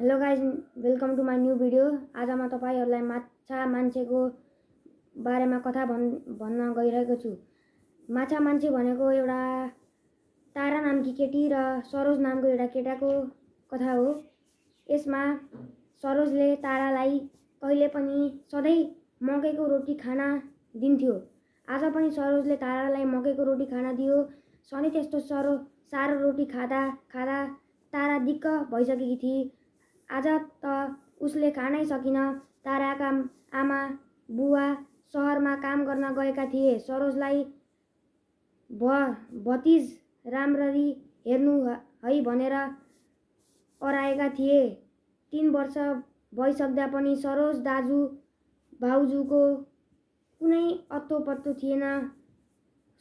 Hello guys, welcome to my new video. आज म तपाईहरुलाई माछा मान्छेको बारेमा कथा भन्न गइरहेको छु। माछा मान्छे भनेको एउटा तारा नामकी केटी र सरोज नामको एउटा केटाको कथा हो। यसमा सरोजले तारालाई कहिले पनि सधैँ मकैको रोटी खाना दिन्थ्यो। आज पनि सरोजले तारालाई मकैको रोटी खाना दियो। सधैँ त्यस्तो सारो रोटी खाँदा खाँदा तारा दिक्क भइसकेकी थिए। आज त उसले खानै सकिन। ताराका आमा बुवा शहरमा काम गर्न गएका थिए। सरोजलाई भतिज राम्ररी हेर्नु है भनेर कराएका थिए। 3 वर्ष भइसक्दा पनि सरोज दाजु भाउजूको कुनै अत्तो पत्तो थिएन।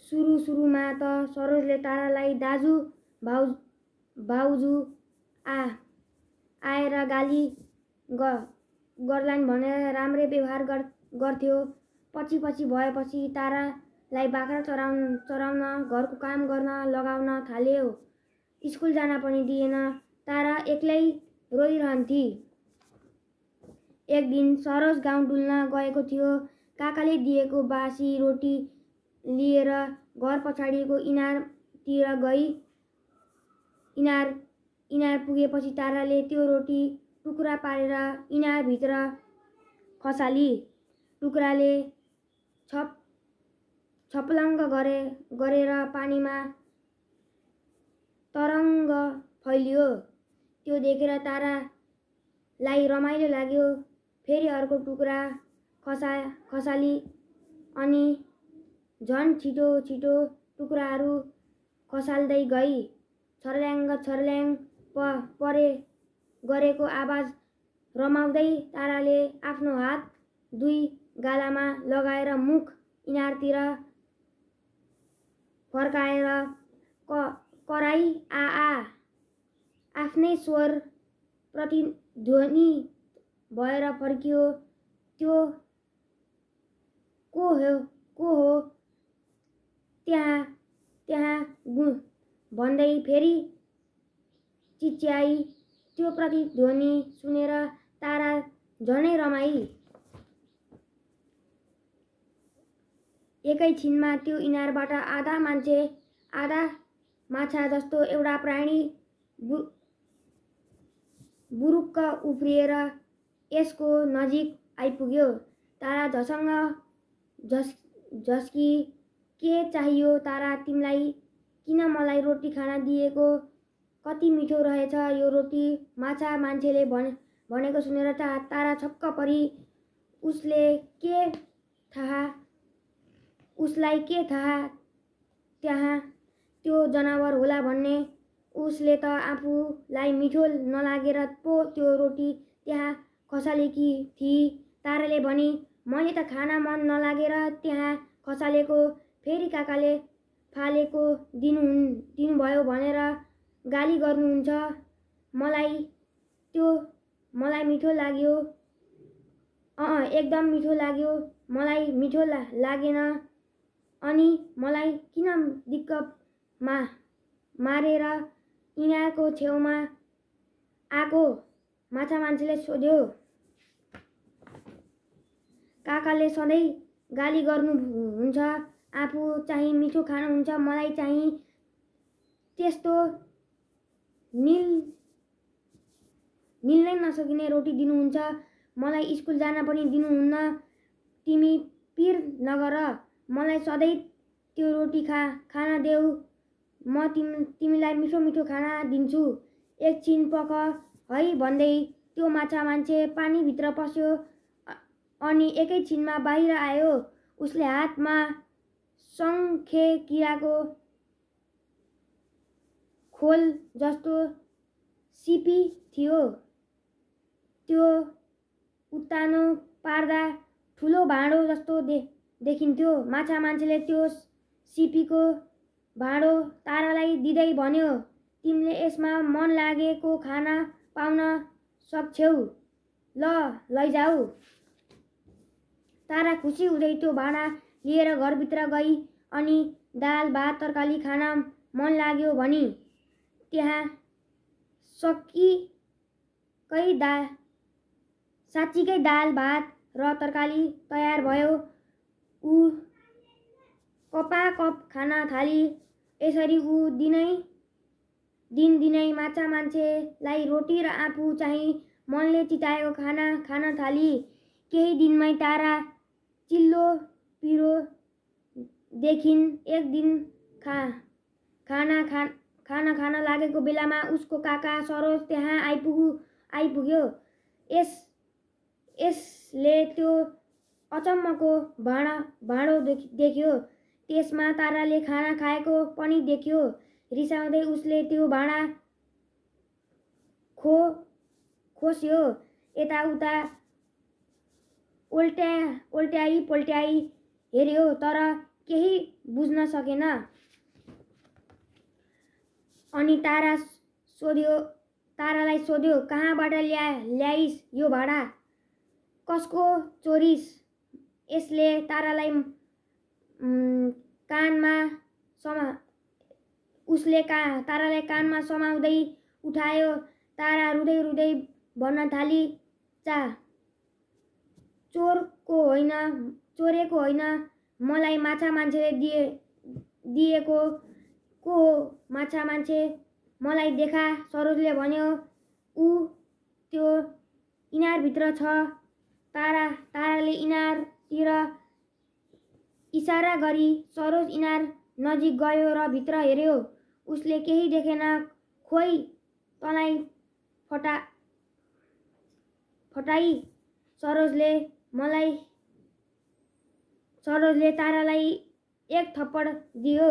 सुरुमा त सरोजले तारालाई दाजु भाउजू आएर गाली गर्लान् भनेर राम्रै व्यवहार गर्थ्यो। पछि भएपछि तारालाई बाख्रा चराउन घरको काम गर्न लगाउन थाल्यो। स्कुल जान पनि दिएन। तारा एक्लै रोइरहन्थी। एक दिन सरोज गाउँ डुल्न गएको थियो। काकाले दिएको बासी रोटी लिएर घर पछाडिको इनारतिर गई। इनार पुगेपछि ताराले त्यो रोटी टुक्रा पारेर इनारभित्र खसाली। टुक्राले छपलङ्ग गरेर पानीमा तरङ्ग फैलियो। त्यो देखेर तारालाई रमाइलो लाग्यो। फेरि अर्को टुक्रा खसाली अनि झन् छिटो टुक्राहरू खसाल्दै गई। छर्ल्याङ गरेको आवाज रमाउँदै ताराले आफ्नो हात 2 गालामा लगाएर मुख इनारतिर फर्काएर कराई आ आफ्नै स्वर प्रतिध्वनि भएर फर्कियो। त्यो को हो त्यहाँ भन्दै फेरि चिच्याई। त्यो प्रतिध्वनि सुनेर तारा झनै रमाई। एकैछिनमा त्यो इनारबाट आधा मान्छे आधा माछा जस्तो एउटा प्राणी बुरुक्क उफ्रिएर यसको नजिक आइपुग्यो। तारा झसङ्ग झस्की, के चाहियो तारा तिमीलाई? किन मलाई रोटी खाना दिएको? कति मिठो रहेछ यो रोटी। माछा मान्छेले भनेको सुनेर तारा छक्क परी। उसलाई के थाहा त्यहाँ त्यो जनावर होला भन्ने। उसले त आफूलाई मिठो नलागेर पो त्यो रोटी त्यहाँ खसालेकी थिई। ताराले भनी, मैले त खाना मन नलागेर त्यहाँ खसालेको। फेरि काकाले फालेको दिनुभयो भनेर गाली गर्नुहुन्छ। मलाई मिठो लाग्यो। एकदम मिठो लाग्यो। मलाई मिठो लागेन। अनि मलाई किन दिक्क मारेर इनारको छेउमा आको? माछा मान्छेले सोध्यो। काकाले सधैँ गाली गर्नुहुन्छ। आफू चाहिँ मिठो खानुहुन्छ, मलाई चाहिँ त्यस्तो निल्नै नसकिने रोटी दिनुहुन्छ। मलाई स्कुल जान पनि दिनुहुन्न। तिमी पिर नगर, मलाई सधैँ त्यो रोटी खान देऊ। म तिमीलाई मिठो खाना दिन्छु। एकछिन पख है भन्दै त्यो माछा मान्छे पानीभित्र पस्यो अनि एकैछिनमा बाहिर आयो। उसले हातमा शङ्खे किराको खोल जस्तो सिपी थियो। त्यो उत्तानो पार्दा ठुलो भाँडो जस्तो देखिन्थ्यो। माछा मान्छेले त्यो सिपीको भाँडो तारालाई दिँदै भन्यो, तिमीले यसमा मन लागेको खाना पाउन सक्छौ। लैजाऊ। तारा खुसी हुँदै त्यो भाँडा लिएर घरभित्र गई अनि दाल भात तरकारी खान मन लाग्यो भनी। त्यहाँ साँच्चीकै दाल भात र तरकारी तयार भयो। ऊ कपाकप खान थाली। यसरी ऊ दिनै माछा मान्छेलाई रोटी र आफू चाहिँ मनले चिताएको खाना खान थाली। केही दिनमै तारा चिल्लो पिरो देखिन्। एक दिन खाना खान लागेको बेलामा उसको काका सरोज त्यहाँ आइपुग्यो। यसले त्यो अचम्मको भाँडो देख्यो। त्यसमा ताराले खाना खाएको पनि देख्यो। रिसाउँदै उसले त्यो भाँडा खोस्यो। यताउता पल्ट्याई हेर्यो तर केही बुझ्न सकेन। अनि तारालाई सोध्यो, कहाँबाट ल्याइस् यो भाँडा? कसको चोरिस्? यसले तारालाई तारालाई कानमा समाउँदै उठायो। तारा रुँदै भन्न थाली, चोरेको होइन, मलाई माछा मान्छेले दिएको। को हो माछा मान्छे? मलाई देखा। सरोजले भन्यो, ऊ त्यो इनारभित्र छ। ताराले इनारतिर इसारा गरी सरोज इनार नजिक गयो र भित्र हेर्यो। उसले केही देखेन। खोइ तँलाई फटाई। सरोजले तारालाई एक थप्पड दियो।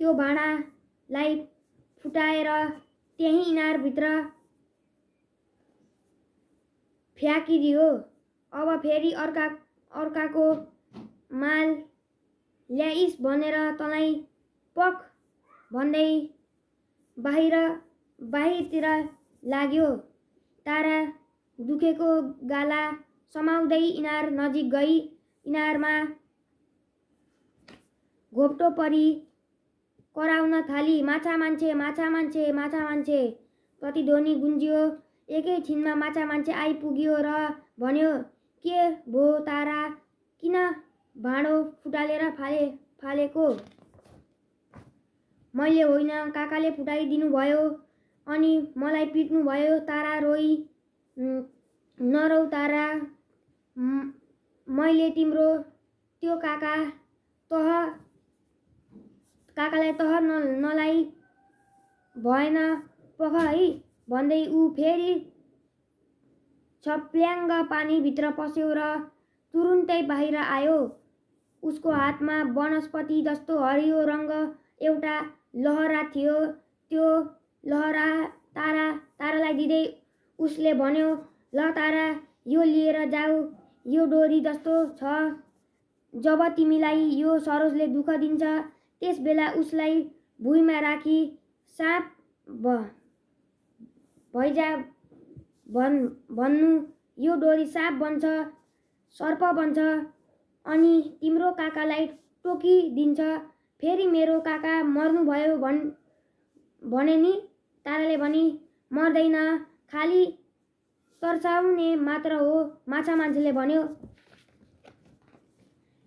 त्यो भाँडालाई फुटाएर त्यही इनारभित्र फ्याँकिदियो। अब फेरि अर्काको माल ल्याइस् भनेर तँलाई पख भन्दै बाहिरतिर लाग्यो। तारा दुखेको गाला समाउँदै इनार नजिक गई। इनारमा घोप्टो परी कराउन थाली, माछा मान्छे, माछा मान्छे, माछा मान्छे। प्रतिध्वनि गुन्जियो। एकैछिनमा माछा मान्छे आइपुग्यो र भन्यो, के भो तारा, किन भाँडो फुटालेर फालेको? मैले होइन, काकाले फुटाइदिनु भयो अनि मलाई पिट्नु भयो। तारा रोई, नरौ तारा, मैले तिम्रो त्यो काकालाई तह नलाई भएन पख है भन्दै ऊ फेरि छप्ल्याङ्ग पानीभित्र पस्यो र तुरुन्तै बाहिर आयो। उसको हातमा वनस्पति जस्तो हरियो रङ्ग एउटा लहरा थियो। त्यो लहरा तारालाई दिँदै उसले भन्यो, ल तारा, यो लिएर जाऊ। यो डोरी जस्तो छ। जब तिमीलाई यो सरोजले दुःख दिन्छ त्यस बेला उसलाई भुइँमा राखी साँप भैजा भन्नु। यो डोरी साँप बन्छ, सर्प बन्छ अनि तिम्रो काकालाई टोकिदिन्छ। फेरि मेरो काका मर्नुभयो भने नि? ताराले भनी, मर्दैन, खाली तर्साउने मात्र हो, माछा मान्छेले भन्यो।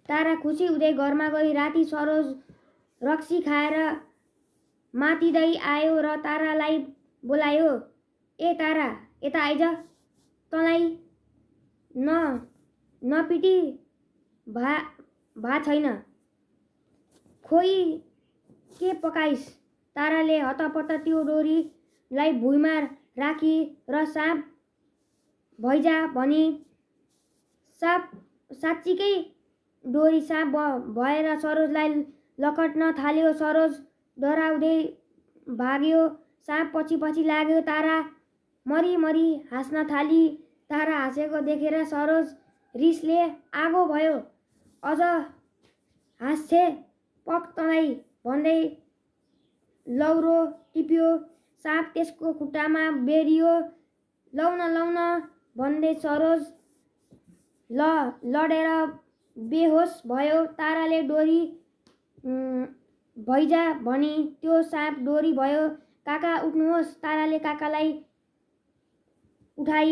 तारा खुसी हुँदै घरमा गई। राति सरोज रक्सी खाएर मातिँदै आयो र तारालाई बोलायो, ए तारा, यता आइज। तँलाई नपिटी भा छैन। खोइ के पकाइस्? ताराले हतपत त्यो डोरीलाई भुइँमा राखी र साँप भैजा भनी। साँच्चीकै डोरी साँप भएर सरोजलाई लकट्न थाल्यो। सरोज डराउँदै भाग्यो। साँप पछि लाग्यो। तारा मरी हाँस्न थाली। तारा हाँसेको देखेर सरोज रिसले आगो भयो। अझ हाँस्छे, पख तँलाई भन्दै लौरो टिप्यो। साँप त्यसको खुट्टामा बेरियो। लौन भन्दै सरोज लडेर बेहोस भयो। ताराले डोरी भैजा भनी। त्यो साँप डोरी भयो काका उठ्नुहोस्। ताराले काकालाई उठाई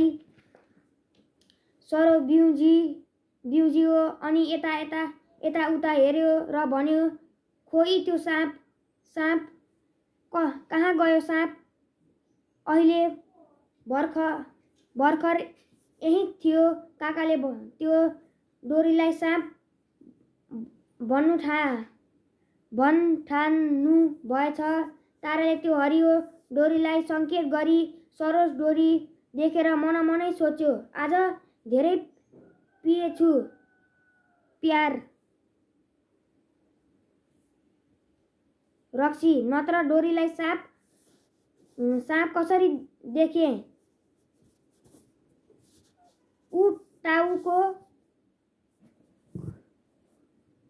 सरो बिउजी हो अनि यता हेर्यो र भन्यो, खोइ त्यो साँप कहाँ गयो? साँप अहिले भर्खर यही थियो। काकाले त्यो डोरीलाई साँप भन्ठान्नु भएछ। ताराले त्यो हरियो डोरीलाई सङ्केत गरी सरोज डोरी देखेर मनमनै सोच्यो, आज धेरै पिएछु प्यार रक्सी, नत्र डोरीलाई साँप कसरी देखे? ऊ टाउको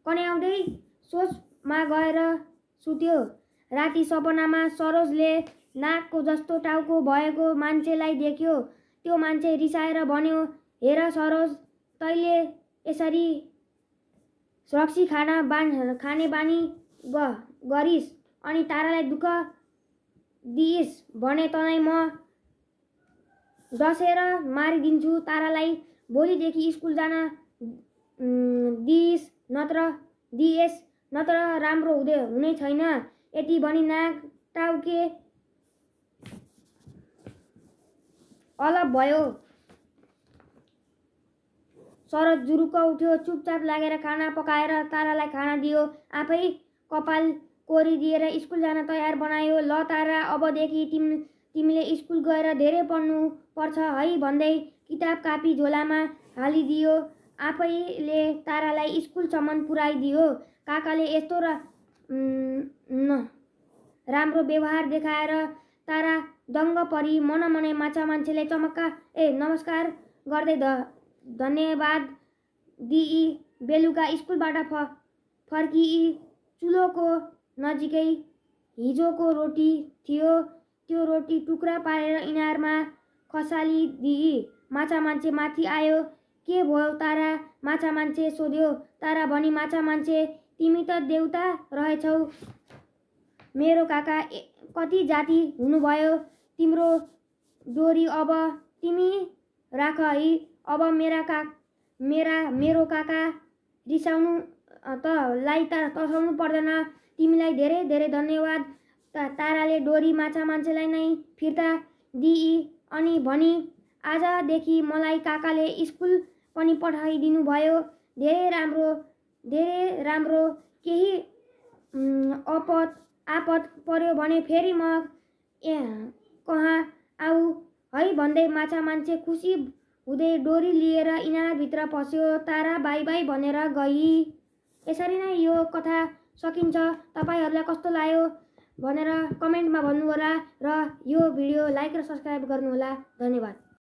कन्याउँदै सोचमा गएर सुत्यो। राति सपनामा सरोजले नागको जस्तो टाउको भएको मान्छेलाई देख्यो। त्यो मान्छे रिसाएर भन्यो, हेर सरोज, तैँले यसरी रक्सी खाने बानी गरिस् अनि तारालाई दुःख दिइस् भने तँलाई म डसेर मारिदिन्छु। तारालाई भोलिदेखि स्कुल जान दिइस् नत्र राम्रो हुने छैन। यति भनी नाग टाउके अलप भयो। सरोज जुरुक्क उठ्यो। चुपचाप लागेर खाना पकाएर तारालाई खाना दियो। आफै कपाल कोरिदिएर स्कुल जान तयार बनायो। ल तारा, अबदेखि तिमीले स्कुल गएर धेरै पढ्नु पर्छ है भन्दै किताब कापी झोलामा हालिदियो। आफैले तारालाई स्कुलसम्म पुर्याइदियो। काकाले यस्तो राम्रो व्यवहार देखाएर तारा दङ्ग परी मनमनै माछा मान्छेलाई नमस्कार गर्दै धन्यवाद दिई बेलुका स्कुलबाट फर्किई चुलोको नजिकै हिजोको रोटी थियो। त्यो रोटी टुक्रा पारेर इनारमा खसालिदिई माछा मान्छे माथि आयो। के भयो तारा? माछा मान्छे सोध्यो। तारा भनी, माछा मान्छे, तिमी त देउता रहेछौ। मेरो काका कति जाति हुनुभयो। तिम्रो डोरी अब तिमी राख है। अब मेरो काका रिसाउनु तर्साउनु पर्दैन। तिमीलाई धेरै धेरै धन्यवाद। ताराले डोरी माछा मान्छेलाई नै फिर्ता दिई अनि भनी, आजदेखि मलाई काकाले स्कुल पनि पठाइदिनु भयो। धेरै राम्रो। केही आपत पर्यो भने फेरि म कहाँ आऊ है भन्दै माछा मान्छे खुसी हुँदै डोरी लिएर इनारभित्र पस्यो। तारा बाई बाई भनेर गई। यसरी नै यो कथा सकिन्छ। तपाईहरूलाई कस्तो लाग्यो भनेर कमेन्टमा भन्नुहोला र यो भिडियो लाइक र सब्स्क्राइब गर्नुहोला। धन्यवाद।